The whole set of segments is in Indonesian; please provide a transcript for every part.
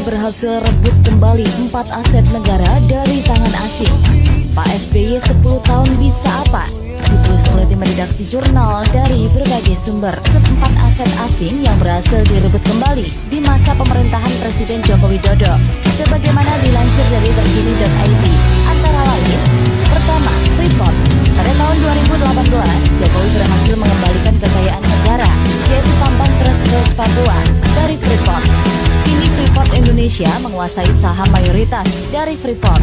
berhasil rebut kembali 4 aset negara dari tangan asing. Pak SBY 10 tahun bisa apa? Ditulis oleh tim redaksi jurnal dari berbagai sumber. Keempat aset asing yang berhasil direbut kembali di masa pemerintahan Presiden Joko Widodo, sebagaimana dilansir dari terkini.id. Antara lain, pertama, Freeport. Pada tahun 2018, Jokowi berhasil mengembalikan kekayaan negara, yaitu tambang keras Teluk Papua dari Freeport. Kini Freeport Indonesia menguasai saham mayoritas dari Freeport,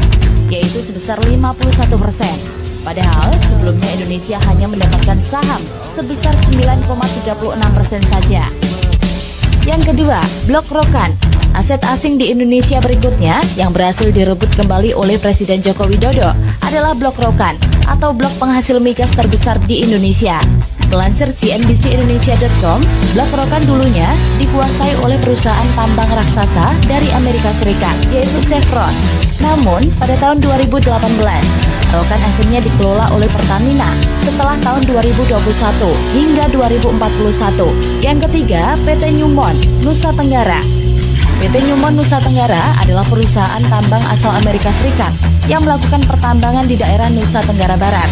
yaitu sebesar 51%. Padahal sebelumnya Indonesia hanya mendapatkan saham sebesar 9,36% saja. Yang kedua, Blok Rokan. Aset asing di Indonesia berikutnya yang berhasil direbut kembali oleh Presiden Joko Widodo adalah Blok Rokan atau blok penghasil migas terbesar di Indonesia. Melansir CNBC-Indonesia.com, Blok Rokan dulunya dikuasai oleh perusahaan tambang raksasa dari Amerika Serikat, yaitu Chevron. Namun, pada tahun 2018, Rokan akhirnya dikelola oleh Pertamina setelah tahun 2021 hingga 2041. Yang ketiga, PT Newmont, Nusa Tenggara. PT Newmont Nusa Tenggara adalah perusahaan tambang asal Amerika Serikat yang melakukan pertambangan di daerah Nusa Tenggara Barat.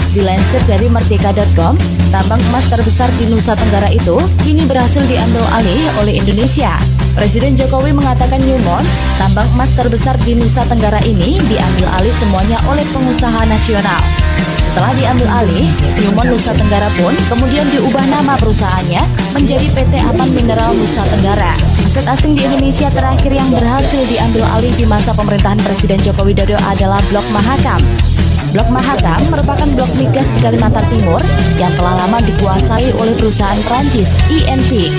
Dilansir dari Merdeka.com, tambang emas terbesar di Nusa Tenggara itu kini berhasil diambil alih oleh Indonesia. Presiden Jokowi mengatakan Newmont, tambang emas terbesar di Nusa Tenggara ini diambil alih semuanya oleh pengusaha nasional. Setelah diambil alih, Newmont Nusa Tenggara pun kemudian diubah nama perusahaannya menjadi PT Apan Mineral Nusa Tenggara. Aset asing di Indonesia terakhir yang berhasil diambil alih di masa pemerintahan Presiden Joko Widodo adalah Blok Mahakam. Blok Mahakam merupakan blok migas di Kalimantan Timur yang telah lama dikuasai oleh perusahaan Prancis INV.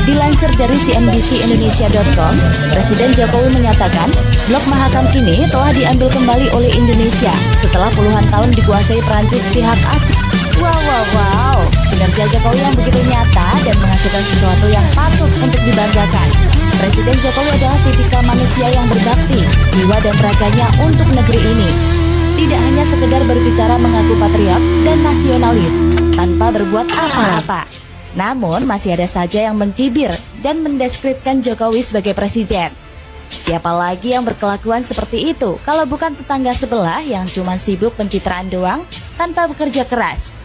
Dilansir dari CNBC-Indonesia.com, Presiden Jokowi menyatakan Blok Mahakam kini telah diambil kembali oleh Indonesia setelah puluhan tahun dikuasai Prancis pihak asing. Wow, kinerja Jokowi yang begitu nyata dan menghasilkan sesuatu yang patut untuk dibanggakan. Presiden Jokowi adalah tipikal manusia yang berbakti, jiwa dan raganya untuk negeri ini. Tidak hanya sekedar berbicara mengaku patriot dan nasionalis tanpa berbuat apa-apa. Namun masih ada saja yang mencibir dan mendeskripsikan Jokowi sebagai presiden. Siapa lagi yang berkelakuan seperti itu kalau bukan tetangga sebelah yang cuma sibuk pencitraan doang tanpa bekerja keras?